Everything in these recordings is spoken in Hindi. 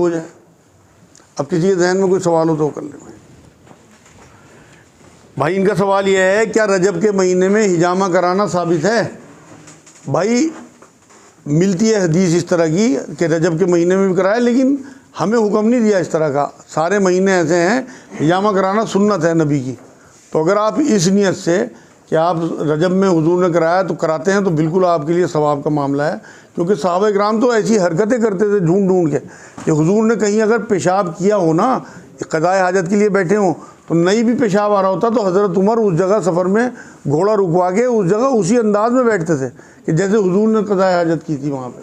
हो जाए। अब किसी के जहन में कोई सवाल हो तो कर ले भाई। इनका सवाल यह है, क्या रजब के महीने में हिजामा कराना साबित है? भाई मिलती है हदीस इस तरह की कि रजब के महीने में भी कराए, लेकिन हमें हुक्म नहीं दिया इस तरह का। सारे महीने ऐसे हैं, हिजामा कराना सुन्नत है नबी की। तो अगर आप इस नियत से कि आप रजब में हुजूर ने कराया तो कराते हैं, तो बिल्कुल आपके लिए सवाब का मामला है। क्योंकि सहाबा किराम तो ऐसी हरकतें करते थे ढूंढ ढूंढ के कि हुजूर ने कहीं अगर पेशाब किया हो ना, क़ज़ाए हाजत के लिए बैठे हों, तो नहीं भी पेशाब आ रहा होता तो हज़रत उमर उस जगह सफ़र में घोड़ा रुकवा के उस जगह उसी अंदाज में बैठते थे कि जैसे हुजूर ने क़ज़ाए हाजत की थी वहाँ पे।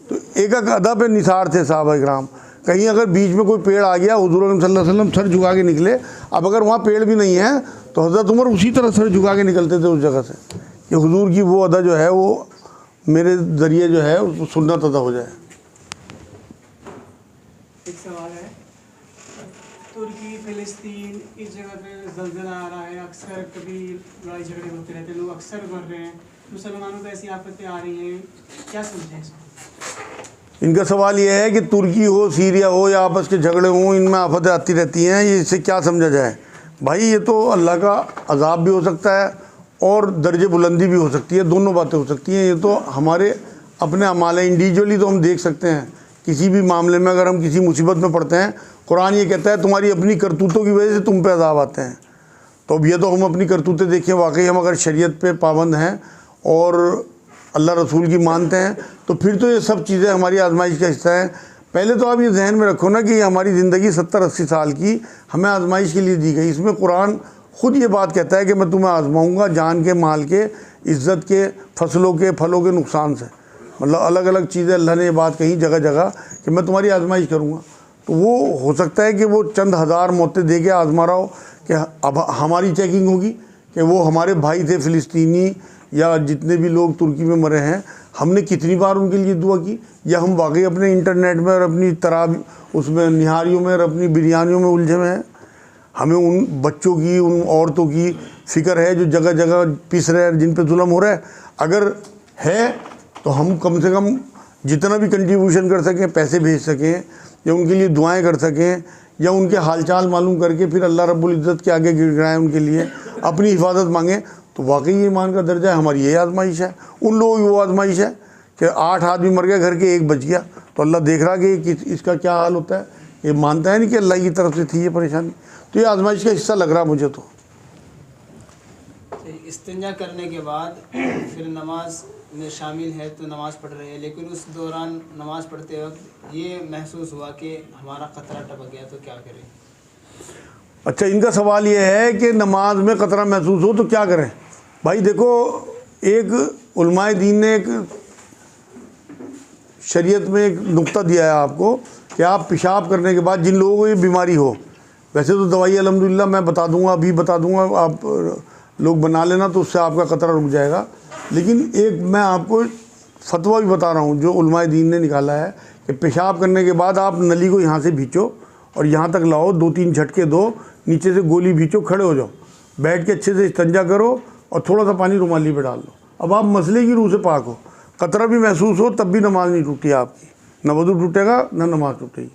तो एक अदब पे निसार थे सहाबा किराम। कहीं अगर बीच में कोई पेड़ आ गया, हुजूर सल्लल्लाहु अलैहि वसल्लम सर झुका के निकले। अब अगर वहाँ पेड़ भी नहीं है तो हज़रत उमर उसी तरह सर झुका के निकलते थे उस जगह से कि हुजूर की वो अदा जो है वो मेरे ज़रिए जो है उसको सुन्नत अदा हो जाए। एक सवाल है, तुर्की फ़िलिस्तीन इस जगह पे ज़लज़ला आ रहा है, अक्सर कभी लड़ाई झगड़े होते रहते हैं, लोग अक्सर मर रहे हैं, मुसलमानों को ऐसी आफतें आ रही हैं, क्या समझें इसको? इनका सवाल यह है कि तुर्की हो, सीरिया हो या आपस के झगड़े हों, इनमें आफतें आती रहती हैं, ये इससे क्या समझा जाए? भाई ये तो अल्लाह का अज़ाब भी हो सकता है और दर्जे बुलंदी भी हो सकती है, दोनों बातें हो सकती हैं। ये तो हमारे अपने अमाल है, इंडिविजुअली तो हम देख सकते हैं। किसी भी मामले में अगर हम किसी मुसीबत में पड़ते हैं, कुरान ये कहता है तुम्हारी अपनी करतूतों की वजह से तुम पे अज़ाब आते हैं। तो अब ये तो हम अपनी करतूतें देखें, वाकई हम अगर शरीयत पे पाबंद हैं और अल्लाह रसूल की मानते हैं, तो फिर तो ये सब चीज़ें हमारी आजमाइश का हिस्सा है। पहले तो आप ये जहन में रखो ना कि हमारी ज़िंदगी 70-80 साल की हमें आजमाइश के लिए दी गई। इसमें कुरान ख़ुद ये बात कहता है कि मैं तुम्हें आजमाऊँगा जान के, माल के, इज़्ज़त के, फसलों के, फलों के नुकसान से। मतलब अलग अलग चीज़ें अल्लाह ने ये बात कही जगह जगह कि मैं तुम्हारी आजमाइश करूँगा। तो वो हो सकता है कि वो चंद हज़ार मौतें दे के आजमा रहा हो कि अब हमारी चेकिंग होगी कि वो हमारे भाई थे फ़िलिस्तीनी या जितने भी लोग तुर्की में मरे हैं, हमने कितनी बार उनके लिए दुआ की, या हम वाकई अपने इंटरनेट में और अपनी तराब उसमें निहारियों में और अपनी बिरयानियों में उलझे हुए हैं। हमें उन बच्चों की, उन औरतों की फ़िक्र है जो जगह जगह पिस रहे हैं, जिन पे जुल्म हो रहा है। अगर है तो हम कम से कम जितना भी कंट्रीब्यूशन कर सकें, पैसे भेज सकें या उनके लिए दुआएं कर सकें या उनके हालचाल मालूम करके फिर अल्लाह रब्बुल इज़्ज़त के आगे गिड़गिड़ाएं, उनके लिए अपनी हिफाजत मांगें, तो वाकई ये ईमान का दर्जा है। हमारी ये आजमाइश है, उन लोगों की वो आजमाइश है कि 8 आदमी मर गए, घर के 1 बच गया। तो अल्लाह देख रहा कि इसका क्या हाल होता है। ये मानता है नहीं कि अल्लाह की तरफ से थी ये परेशानी। तो ये आजमाइश का हिस्सा लग रहा मुझे। तो इस्तिंजा करने के बाद फिर नमाज में शामिल है तो नमाज़ पढ़ रहे हैं, लेकिन उस दौरान नमाज़ पढ़ते वक्त ये महसूस हुआ कि हमारा क़तरा टपक गया, तो क्या करें? अच्छा, इनका सवाल ये है कि नमाज में क़तरा महसूस हो तो क्या करें। भाई देखो, एक उलमाए दीन ने एक शरीयत में एक नुक्ता दिया है आपको कि आप पेशाब करने के बाद, जिन लोगों को ये बीमारी हो, वैसे तो दवाई अल्हम्दुलिल्लाह मैं बता दूंगा, अभी बता दूंगा, आप लोग बना लेना तो उससे आपका क़तरा रुक जाएगा। लेकिन एक मैं आपको फतवा भी बता रहा हूँ जो उलमाए दीन ने निकाला है कि पेशाब करने के बाद आप नली को यहाँ से भींचो और यहाँ तक लाओ, 2-3 झटके दो, नीचे से गोली भींचो, खड़े हो जाओ, बैठ के अच्छे से इस्तिंजा करो और थोड़ा सा पानी रुमाली पे डाल दो। अब आप मसले की रूह से पाक हो, क़तरा भी महसूस हो, तब भी नमाज नहीं टूटी आपकी, न वज़ू टूटेगा न नमाज टूटेगी।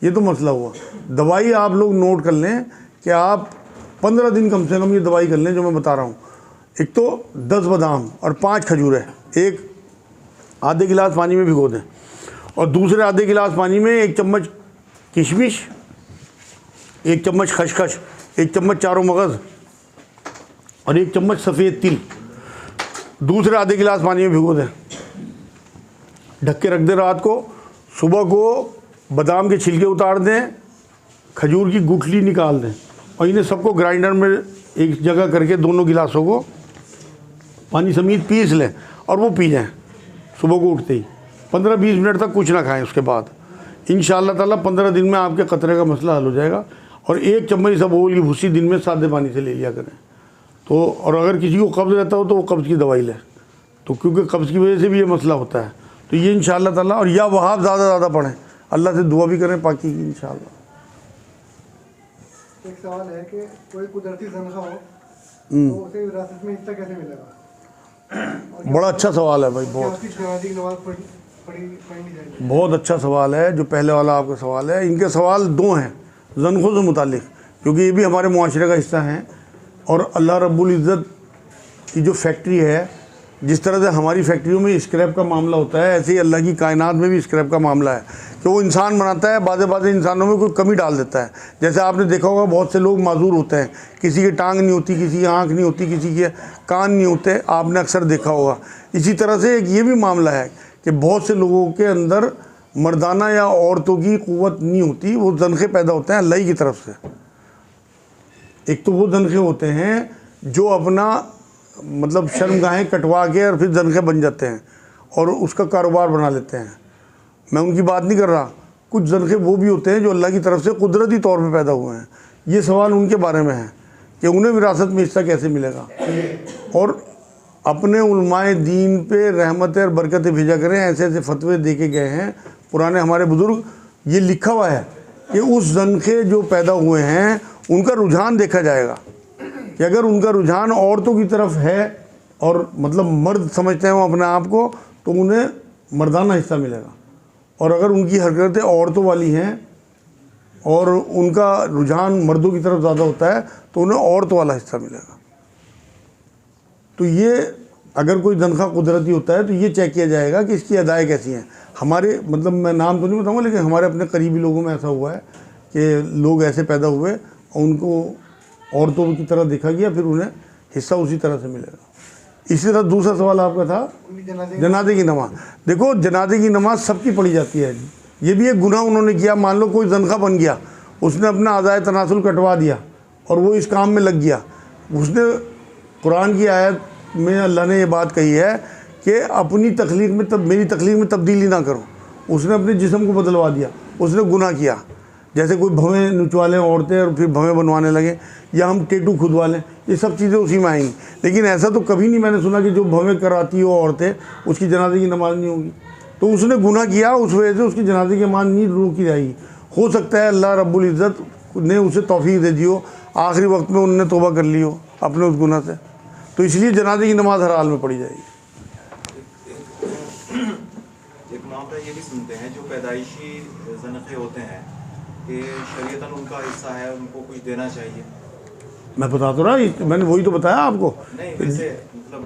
ये तो मसला हुआ। दवाई आप लोग नोट कर लें कि आप 15 दिन कम से कम ये दवाई कर लें जो मैं बता रहा हूँ। एक तो 10 बादाम और 5 खजूरें एक आधे गिलास पानी में भिगो दें, और दूसरे आधे गिलास पानी में 1 चम्मच किशमिश, 1 चम्मच खसखस, 1 चम्मच चारों मगज़ और 1 चम्मच सफ़ेद तिल दूसरे आधे गिलास पानी में भिगो दें। ढक के रख दें रात को। सुबह को बादाम के छिलके उतार दें, खजूर की गुठली निकाल दें और इन्हें सबको ग्राइंडर में एक जगह करके दोनों गिलासों को पानी समेत पीस लें और वो पी जाएँ सुबह को उठते ही। 15-20 मिनट तक कुछ ना खाएं। उसके बाद इंशाअल्लाह ताला 15 दिन में आपके क़तरे का मसला हल हो जाएगा। और 1 चम्मच सबोल की भूसी दिन में सादे पानी से ले लिया करें। तो और अगर किसी को कब्ज़ रहता हो तो वो कब्ज़ की दवाई ले, तो क्योंकि कब्ज़ की वजह से भी ये मसला होता है। तो ये इंशाअल्लाह ताला, और या वहाब ज़्यादा पढ़ें, अल्लाह से दुआ भी करें पाकी की इंशाअल्लाह। एक सवाल है कि कोई कुदरती तनख्वाह हो तो उसे विरासत में हिस्सा कैसे मिलेगा? बड़ा अच्छा सवाल है भाई, बहुत। जनाजे की नमाज़ पढ़ी पढ़नी चाहिए? बहुत अच्छा सवाल है जो पहले वाला आपका सवाल है। इनके सवाल दो हैं ज़नख़ों से मुतालिक, क्योंकि ये भी हमारे मुआशरे का हिस्सा हैं। और अल्लाह रब्बुल इज़्ज़त की जो फैक्ट्री है, जिस तरह से हमारी फैक्ट्रियों में स्क्रैप का मामला होता है, ऐसे ही अल्लाह की कायनात में भी स्क्रैप का मामला है कि वो इंसान बनाता है, बाज़े बाज़े इंसानों में कोई कमी डाल देता है। जैसे आपने देखा होगा बहुत से लोग माजूर होते हैं, किसी की टांग नहीं होती, किसी की आँख नहीं होती, किसी के कान नहीं होते, आपने अक्सर देखा होगा। इसी तरह से एक ये भी मामला है कि बहुत से लोगों के अंदर मर्दाना या औरतों की क़ुव्वत नहीं होती, वो ज़नख़े पैदा होते हैं अल्लाह की तरफ से। एक तो वो ज़नख़े होते हैं जो अपना मतलब शर्मगाहें कटवा के और फिर ज़नख़े बन जाते हैं और उसका कारोबार बना लेते हैं। मैं उनकी बात नहीं कर रहा। कुछ ज़नख़े वो भी होते हैं जो अल्लाह की तरफ से कुदरती तौर पे पैदा हुए हैं। ये सवाल उनके बारे में है कि उन्हें विरासत में हिस्सा कैसे मिलेगा। और अपने उलमाए दीन पे रहमतें और बरकतें भेजा करें, ऐसे ऐसे फतवे दे के गए हैं पुराने हमारे बुज़ुर्ग। ये लिखा हुआ है कि उस ज़नख़े जो पैदा हुए हैं उनका रुझान देखा जाएगा कि अगर उनका रुझान औरतों की तरफ है और मतलब मर्द समझते हैं वो अपने आप को, तो उन्हें मर्दाना हिस्सा मिलेगा। और अगर उनकी हरकतें औरतों वाली हैं और उनका रुझान मर्दों की तरफ ज़्यादा होता है, तो उन्हें औरतों वाला हिस्सा मिलेगा। तो ये अगर कोई तनख्वाह कुदरती होता है तो ये चेक किया जाएगा कि इसकी अदाएँ कैसी हैं। हमारे मतलब मैं नाम तो नहीं बताऊँगा, लेकिन हमारे अपने करीबी लोगों में ऐसा हुआ है कि लोग ऐसे पैदा हुए और उनको औरतों की तरह देखा गया, फिर उन्हें हिस्सा उसी तरह से मिलेगा। इसी तरह दूसरा सवाल आपका था जनाजे की नमाज। देखो, जनाजे की नमाज सबकी पढ़ी जाती है। ये भी एक गुनाह उन्होंने किया। मान लो कोई तनख्वाह बन गया, उसने अपना आज़ाए तनासुल कटवा दिया और वो इस काम में लग गया। उसने कुरान की आयत में अल्लाह ने ये बात कही है कि अपनी तख्लीक में मेरी तख्लीक में तब्दीली ना करो। उसने अपने जिस्म को बदलवा दिया, उसने गुनाह किया। जैसे कोई भवें नुचवा लें औरतें और फिर भवें बनवाने लगे, या हम टेटू खुदवा लें, ये सब चीज़ें उसी में आएंगी। लेकिन ऐसा तो कभी नहीं मैंने सुना कि जो भवें कराती हो औरतें उसकी जनाजे की नमाज़ नहीं होगी। तो उसने गुनाह किया, उस वजह से उसकी जनाजे की नमाज़ नहीं रोकी जाएगी। हो सकता है अल्लाह रब्बुल इज़्ज़त ने उसे तौफीक दे दी हो, आखिरी वक्त में उन्होंने तौबा कर ली हो अपने उस गुनाह से, तो इसलिए जनाजे की नमाज़ हर हाल में पढ़ी जाएगी। एक मामला ये भी सुनते हैं जो पैदाइशी ज़नख़े होते हैं कि शरीयतन उनका हिस्सा है, उनको कुछ देना चाहिए। मैं बता तो रहा, मैंने वही तो बताया आपको। नहीं, वैसे मतलब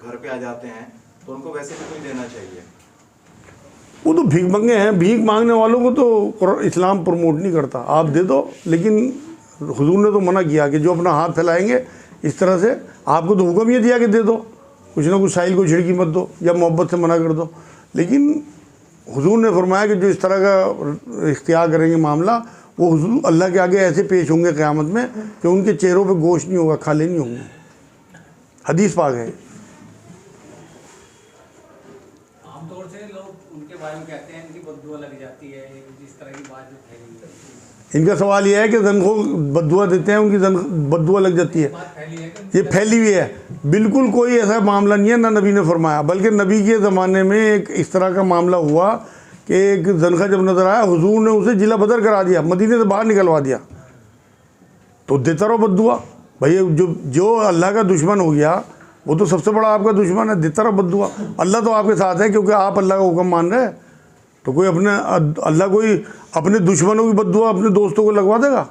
घर पे आ जाते हैं तो उनको वैसे भी कुछ देना चाहिए। वो तो भीख मंगे हैं, भीख मांगने वालों को तो इस्लाम प्रमोट नहीं करता। आप दे दो, लेकिन हुजूर ने तो मना किया कि जो अपना हाथ फैलाएंगे इस तरह से, आपको तो हुक्म ये दिया कि दे दो, कुछ ना कुछ साहिल को झिड़की मत दो या मोहब्बत से मना कर दो। लेकिन हुजूर ने फरमाया कि जो इस तरह का इख्तियार करेंगे मामला, वो हुजूर अल्लाह के आगे ऐसे पेश होंगे क़यामत में कि उनके चेहरों पे गोश्त नहीं होगा, खाले नहीं होंगे। हदीस पाक है। आमतौर से लोग उनके बारे में कहते हैं इनकी बद्दुआ लग जाती है, जिस तरह की बात जो फैली है। इनका सवाल यह है कि ज़नख़ों बद्दुआ देते हैं, उनकी बद्दुआ लग जाती है। ये फैली हुई है। बिल्कुल कोई ऐसा मामला नहीं है, ना नबी ने फरमाया। बल्कि नबी के ज़माने में एक इस तरह का मामला हुआ कि एक ज़नख़ा जब नज़र आया, हुजूर ने उसे जिला बदर करा दिया, मदीने से बाहर निकलवा दिया। तो देता रहो बद्दुआ भाई। जो अल्लाह का दुश्मन हो गया वो तो सबसे बड़ा आपका दुश्मन है, देता रहो बद्दुआ। अल्लाह तो आपके साथ है क्योंकि आप अल्लाह का हुक्म मान रहे हैं। तो कोई अल्लाह कोई अपने दुश्मनों की बद्दुआ अपने दोस्तों को लगवा देगा?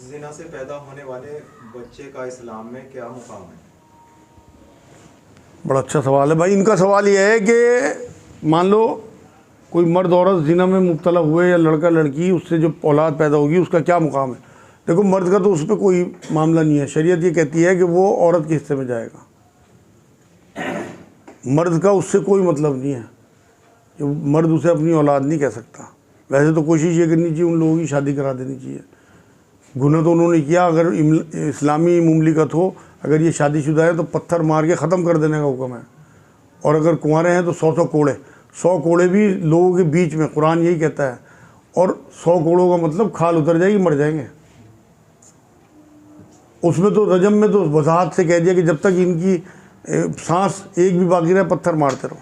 ज़िना से पैदा होने वाले बच्चे का इस्लाम में क्या मुकाम है? बड़ा अच्छा सवाल है भाई। इनका सवाल यह है कि मान लो कोई मर्द औरत ज़िना में मुब्तला हुए या लड़का लड़की, उससे जो औलाद पैदा होगी उसका क्या मुकाम है? देखो, मर्द का तो उस पर कोई मामला नहीं है। शरीयत ये कहती है कि वो औरत के हिस्से में जाएगा। मर्द का उससे कोई मतलब नहीं है कि मर्द उसे अपनी औलाद नहीं कह सकता। वैसे तो कोशिश ये करनी चाहिए उन लोगों की शादी करा देनी चाहिए। गुनाह तो उन्होंने किया। अगर इस्लामी मुमलिकत हो, अगर ये शादीशुदा है तो पत्थर मार के ख़त्म कर देने का हुक्म है। और अगर कुंवारे हैं तो 100 कोड़े, 100 कोड़े भी लोगों के बीच में, कुरान यही कहता है। और 100 कोड़ों का मतलब खाल उतर जाएगी, मर जाएंगे। उसमें तो रजम में तो वजाहत से कह दिया कि जब तक इनकी सांस एक भी बाकी रहे पत्थर मारते रहो।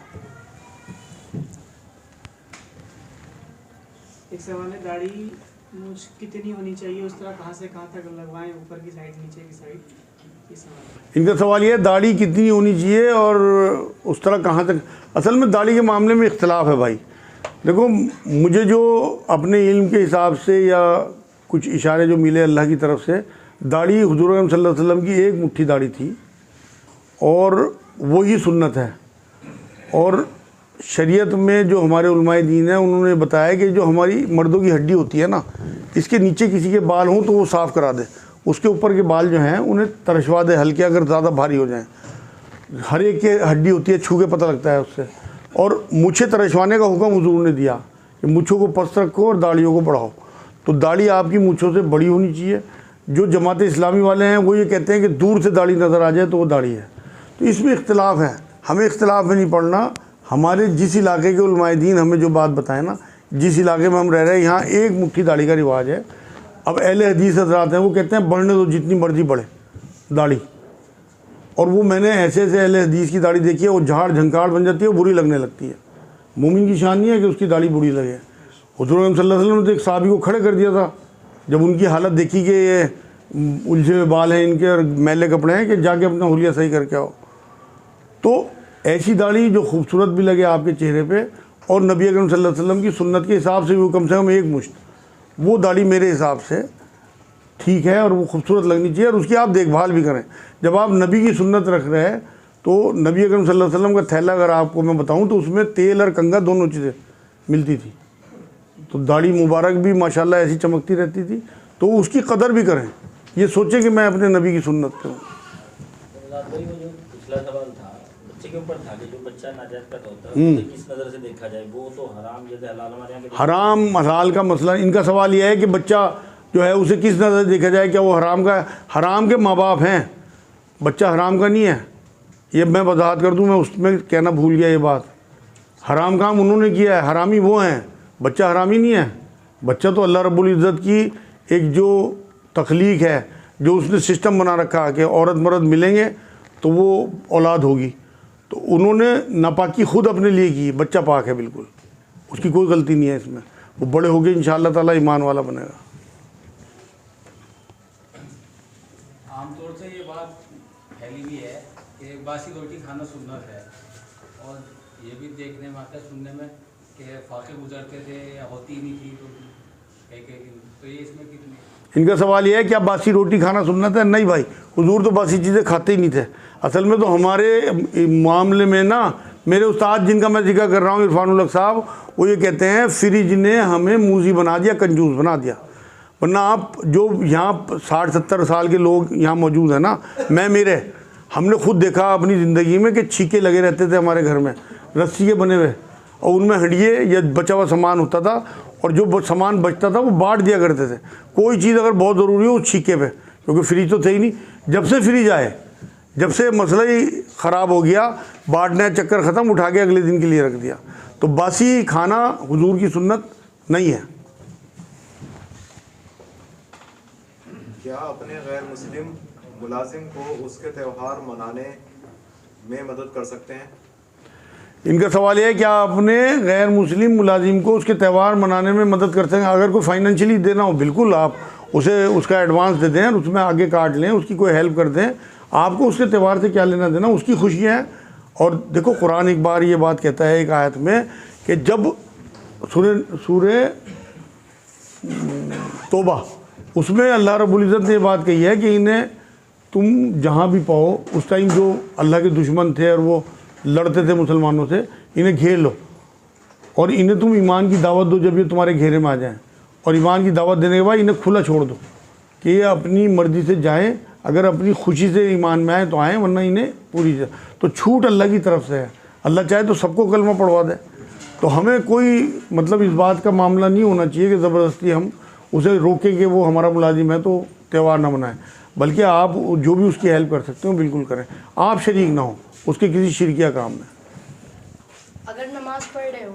एक सवाल है, दाढ़ी मूछ कितनी होनी चाहिए, उस तरह कहाँ से कहाँ तक लगवाएं, ऊपर की साइड नीचे की साइड? ये सवाल। इनका सवाल ये है दाढ़ी कितनी होनी चाहिए और उस तरह कहाँ तक। असल में दाढ़ी के मामले में इख्तलाफ है भाई। देखो, मुझे जो अपने इल्म के हिसाब से या कुछ इशारे जो मिले अल्लाह की तरफ से, दाढ़ी हुज़ूर अकरम सल्लल्लाहु अलैहि वसल्लम की एक मुट्ठी दाढ़ी थी और वही सुन्नत है। और शरीयत में जो हमारे उलमाए दीन है उन्होंने बताया कि जो हमारी मर्दों की हड्डी होती है ना, इसके नीचे किसी के बाल हों तो वो साफ़ करा दे, उसके ऊपर के बाल जो हैं उन्हें तरशवा दे हल्के, अगर ज़्यादा भारी हो जाएं। हर एक के हड्डी होती है, छू के पता लगता है उससे। और मुझे तरशवाने का हुक्म हुजूर ने दिया कि मुझों को पस्त रखो और दाढ़ियों को बढ़ाओ। तो दाढ़ी आपकी मुझों से बड़ी होनी चाहिए। जो जमात इस्लामी वाले हैं वो ये कहते हैं कि दूर से दाढ़ी नज़र आ जाए तो वो दाढ़ी है। तो इसमें इख्तलाफ है, हमें इख्तलाफ में नहीं पड़ना। हमारे जिस इलाके के उलमाए दीन हमें जो बात बताए ना, जिस इलाके में हम रह रहे हैं यहाँ एक मुट्ठी दाढ़ी का रिवाज है। अब अहले हदीस हज़रात हैं वो कहते हैं बढ़ने दो, जितनी मर्जी बढ़े दाढ़ी। और वो मैंने ऐसे ऐसे अहले हदीस की दाढ़ी देखी है, वो झाड़ झंकार बन जाती है, वो बुरी लगने लगती है। मोमिन की शान नहीं है कि उसकी दाढ़ी बुरी लगे। हुज़ूर सल्लल्लाहु अलैहि वसल्लम ने तो एक साहबी को खड़े कर दिया था जब उनकी हालत देखी कि ये उलझे हुए बाल हैं इनके और मैले कपड़े हैं, कि जाके अपना हुलिया सही करके आओ। तो ऐसी दाढ़ी जो खूबसूरत भी लगे आपके चेहरे पे और नबी अकरम सल्लल्लाहु अलैहि वसल्लम की सुन्नत के हिसाब से भी कम से कम एक मुश्त, वो दाढ़ी मेरे हिसाब से ठीक है और वो खूबसूरत लगनी चाहिए और उसकी आप देखभाल भी करें। जब आप नबी की सुन्नत रख रहे हैं तो नबी अकरम सल्लल्लाहु अलैहि वसल्लम का थैला अगर आपको मैं बताऊं तो उसमें तेल और कंघा दोनों चीज़ें मिलती थी। तो दाढ़ी मुबारक भी माशाल्लाह ऐसी चमकती रहती थी। तो उसकी कदर भी करें, ये सोचें कि मैं अपने नबी की सुन्नत पे हूँ। पिछला सवाल था बच्चे के ऊपर था कि जो बच्चा नाजायज पैदा होता है उसे किस नज़र से देखा जाए, वो तो हराम जैसे हलाल हमारे यहाँ के हराम हलाल का मसला, इनका सवाल यह है कि बच्चा जो है उसे किस नज़र से देखा जाए, क्या वो हराम का, हराम के माँ बाप हैं, बच्चा हराम का नहीं है। ये मैं वजाहत कर दूं, मैं उसमें कहना भूल गया ये बात। हराम काम उन्होंने किया है, हरामी वो हैं, बच्चा हरामी नहीं है। बच्चा तो अल्लाह रब्बुल इज़्ज़त की एक जो तख्लीक है, जो उसने सिस्टम बना रखा कि औरत मर्द मिलेंगे तो वो औलाद होगी, तो उन्होंने नापाकी खुद अपने लिए की। बच्चा पाक है बिल्कुल, उसकी कोई गलती नहीं है इसमें। वो बड़े हो गए इंशाअल्लाह ताला ईमान वाला बनेगा। आमतौर से ये बात फैली हुई है कि एक बासी रोटी खाना सुन्नत है, और ये भी देखने में आता है सुनने में कि फाके गुजरते थे या होती नहीं थी तो ये इसमें कितनी। इनका सवाल ये है क्या बासी रोटी खाना सुन्नत है? नहीं भाई, हुजूर तो बासी चीज़ें खाते ही नहीं थे। असल में तो हमारे मामले में ना, मेरे उस्ताद जिनका मैं जिक्र कर रहा हूँ इरफानुल हक साहब, वो ये कहते हैं फ्रिज ने हमें मूजी बना दिया, कंजूस बना दिया। वरना आप जो यहाँ 60-70 साल के लोग यहाँ मौजूद हैं ना, मैं मेरे हमने खुद देखा अपनी ज़िंदगी में कि छीके लगे रहते थे हमारे घर में, रस्सी के बने हुए, और उनमें हड्डिए या बचा हुआ सामान होता था, और जो सामान बचता था वो बांट दिया करते थे। कोई चीज़ अगर बहुत ज़रूरी हो उस छीके पे, क्योंकि फ्रिज तो थे ही नहीं। जब से फ्रिज आए, जब से मसला ही ख़राब हो गया, बांटने का चक्कर ख़त्म, उठा के अगले दिन के लिए रख दिया। तो बासी खाना हुजूर की सुन्नत नहीं है। क्या अपने गैर मुस्लिम मुलाजिम को उसके त्यौहार मनाने में मदद कर सकते हैं? इनका सवाल यह है कि आप अपने गैर मुस्लिम मुलाजिम को उसके त्यौहार मनाने में मदद करते हैं। अगर कोई फाइनेंशियली देना हो, बिल्कुल आप उसे उसका एडवांस दे दें, उसमें आगे काट लें, उसकी कोई हेल्प कर दें। आपको उसके त्यौहार से क्या लेना देना, उसकी खुशियाँ हैं। और देखो कुरान एक बार ये बात कहता है एक आयत में कि जब सूरे तौबा, उसमें अल्लाह रब्बुल इज़्ज़त ने ये बात कही है कि इन्हें तुम जहाँ भी पाओ, उस टाइम जो अल्लाह के दुश्मन थे और वो लड़ते थे मुसलमानों से, इन्हें घेर लो और इन्हें तुम ईमान की दावत दो जब ये तुम्हारे घेरे में आ जाएं। और ईमान की दावत देने के बाद इन्हें खुला छोड़ दो कि ये अपनी मर्ज़ी से जाएं, अगर अपनी खुशी से ईमान में आए तो आएँ, वरना इन्हें पूरी तो छूट अल्लाह की तरफ से है। अल्लाह चाहे तो सबको कलमा पढ़वा दे। तो हमें कोई मतलब इस बात का मामला नहीं होना चाहिए कि ज़बरदस्ती हम उसे रोकें कि वो हमारा मुलाजिम है तो त्यौहार ना मनाएं, बल्कि आप जो भी उसकी हेल्प कर सकते हो बिल्कुल करें। आप शरीक ना हो उसके किसी शिरकिया काम में। अगर नमाज पढ़ रहे हो